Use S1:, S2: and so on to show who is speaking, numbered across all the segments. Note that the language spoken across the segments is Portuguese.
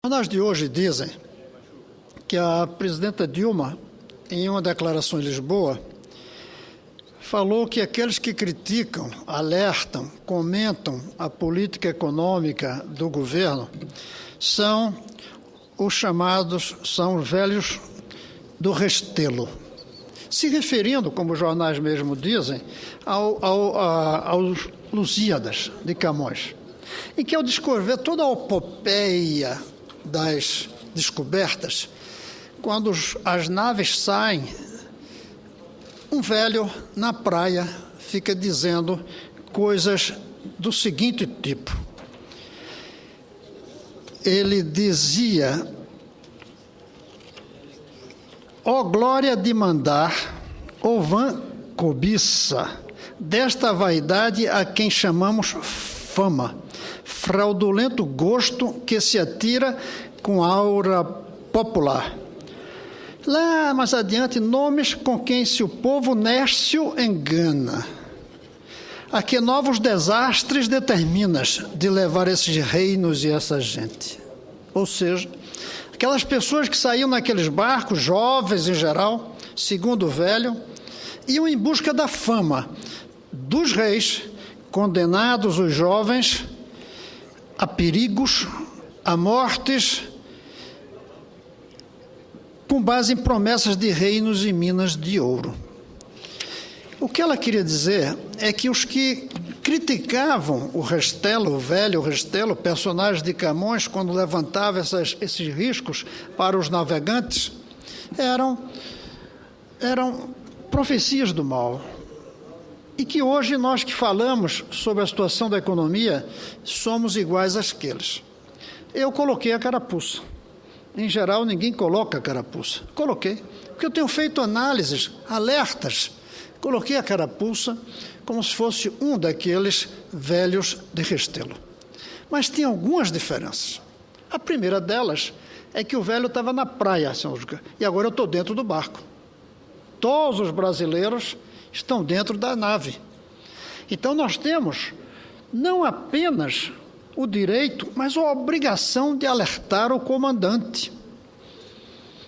S1: Os jornais de hoje dizem que a presidenta Dilma, em uma declaração em Lisboa, falou que aqueles que criticam, alertam, comentam a política econômica do governo são os velhos do Restelo, se referindo, como os jornais mesmo dizem, aos Lusíadas de Camões, em que ao descrever toda a epopeia das descobertas, quando as naves saem, um velho na praia fica dizendo coisas do seguinte tipo. Ele dizia: ó glória de mandar, ó vã cobiça, desta vaidade a quem chamamos fama, fraudulento gosto que se atira com aura popular. Lá mais adiante, nomes com quem se o povo nércio engana. A que novos desastres determinas de levar esses reinos e essa gente? Ou seja, aquelas pessoas que saíam naqueles barcos, jovens em geral, segundo o velho, iam em busca da fama dos reis, condenados os jovens a perigos, a mortes, com base em promessas de reinos e minas de ouro. O que ela queria dizer é que os que criticavam o Restelo, o velho Restelo, personagem de Camões, quando levantava esses riscos para os navegantes, eram profecias do mal. E que hoje nós que falamos sobre a situação da economia somos iguais àqueles. Eu coloquei a carapuça. Em geral, ninguém coloca a carapuça. Coloquei, porque eu tenho feito análises, alertas. Coloquei a carapuça como se fosse um daqueles velhos de Restelo. Mas tem algumas diferenças. A primeira delas é que o velho estava na praia, e agora eu estou dentro do barco. Todos os brasileiros estão dentro da nave. Então nós temos não apenas o direito, mas a obrigação de alertar o comandante.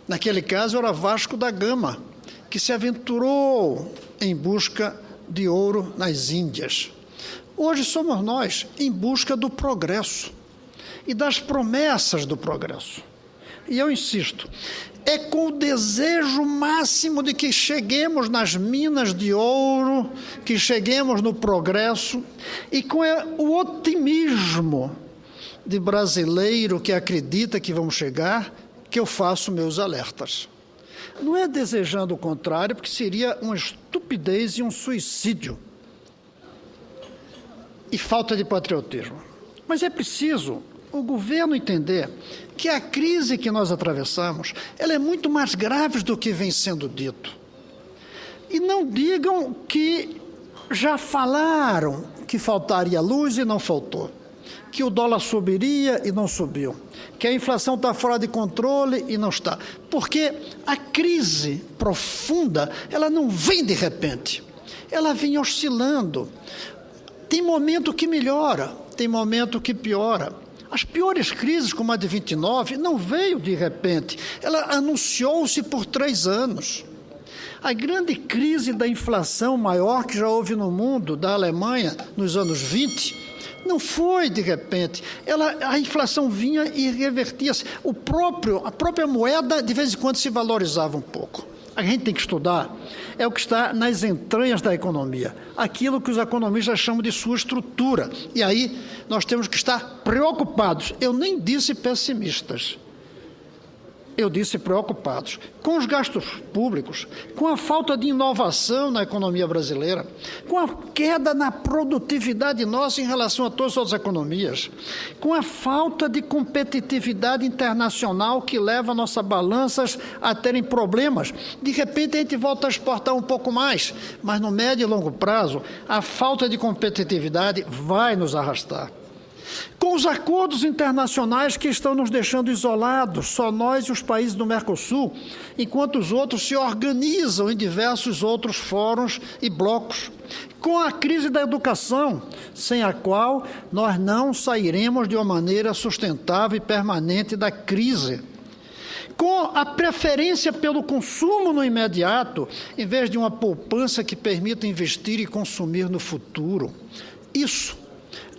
S1: Naquele caso era Vasco da Gama, que se aventurou em busca de ouro nas Índias. Hoje somos nós em busca do progresso e das promessas do progresso. E eu insisto, é com o desejo máximo de que cheguemos nas minas de ouro, que cheguemos no progresso, e com o otimismo de brasileiro que acredita que vamos chegar, que eu faço meus alertas. Não é desejando o contrário, porque seria uma estupidez e um suicídio. E falta de patriotismo. Mas é preciso o governo entender que a crise que nós atravessamos, ela é muito mais grave do que vem sendo dito. E não digam que já falaram que faltaria luz e não faltou, que o dólar subiria e não subiu, que a inflação está fora de controle e não está. Porque a crise profunda, ela não vem de repente, ela vem oscilando. Tem momento que melhora, tem momento que piora. As piores crises, como a de 29, não veio de repente. Ela anunciou-se por 3 anos. A grande crise da inflação maior que já houve no mundo, da Alemanha, nos anos 20, não foi de repente. A inflação vinha e revertia-se. A própria moeda, de vez em quando, se valorizava um pouco. A gente tem que estudar, é o que está nas entranhas da economia, aquilo que os economistas chamam de sua estrutura. E aí nós temos que estar preocupados, eu nem disse pessimistas, eu disse preocupados, com os gastos públicos, com a falta de inovação na economia brasileira, com a queda na produtividade nossa em relação a todas as outras economias, com a falta de competitividade internacional que leva nossas balanças a terem problemas. De repente a gente volta a exportar um pouco mais, mas no médio e longo prazo a falta de competitividade vai nos arrastar. Com os acordos internacionais que estão nos deixando isolados, só nós e os países do Mercosul, enquanto os outros se organizam em diversos outros fóruns e blocos. Com a crise da educação, sem a qual nós não sairemos de uma maneira sustentável e permanente da crise. Com a preferência pelo consumo no imediato, em vez de uma poupança que permita investir e consumir no futuro. Isso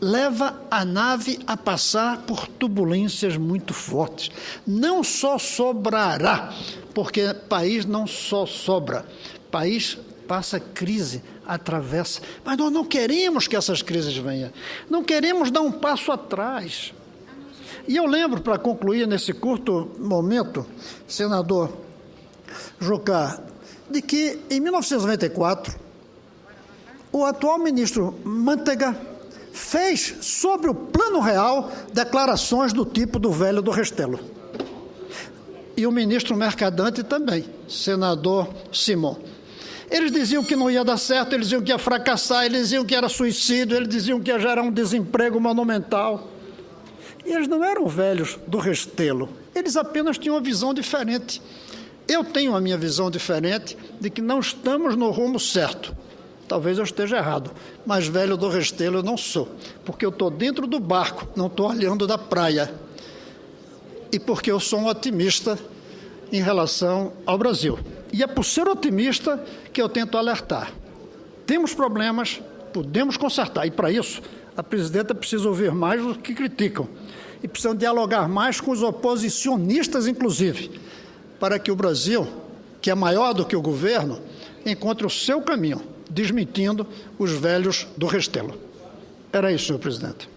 S1: leva a nave a passar por turbulências muito fortes. Não só sobrará, porque país não só sobra, país passa crise, atravessa. Mas nós não queremos que essas crises venham, não queremos dar um passo atrás. E eu lembro, para concluir nesse curto momento, senador Jucá, de que em 1994, o atual ministro Manteiga fez sobre o Plano Real declarações do tipo do velho do Restelo. E o ministro Mercadante também, senador Simon. Eles diziam que não ia dar certo, eles diziam que ia fracassar, eles diziam que era suicídio, eles diziam que ia gerar um desemprego monumental. E eles não eram velhos do Restelo, eles apenas tinham uma visão diferente. Eu tenho a minha visão diferente de que não estamos no rumo certo. Talvez eu esteja errado, mas velho do Restelo eu não sou, porque eu estou dentro do barco, não estou olhando da praia. E porque eu sou um otimista em relação ao Brasil. E é por ser otimista que eu tento alertar. Temos problemas, podemos consertar, e para isso a presidenta precisa ouvir mais do que criticam, e precisa dialogar mais com os oposicionistas, inclusive, para que o Brasil, que é maior do que o governo, encontre o seu caminho, desmentindo os velhos do Restelo. Era isso, senhor presidente.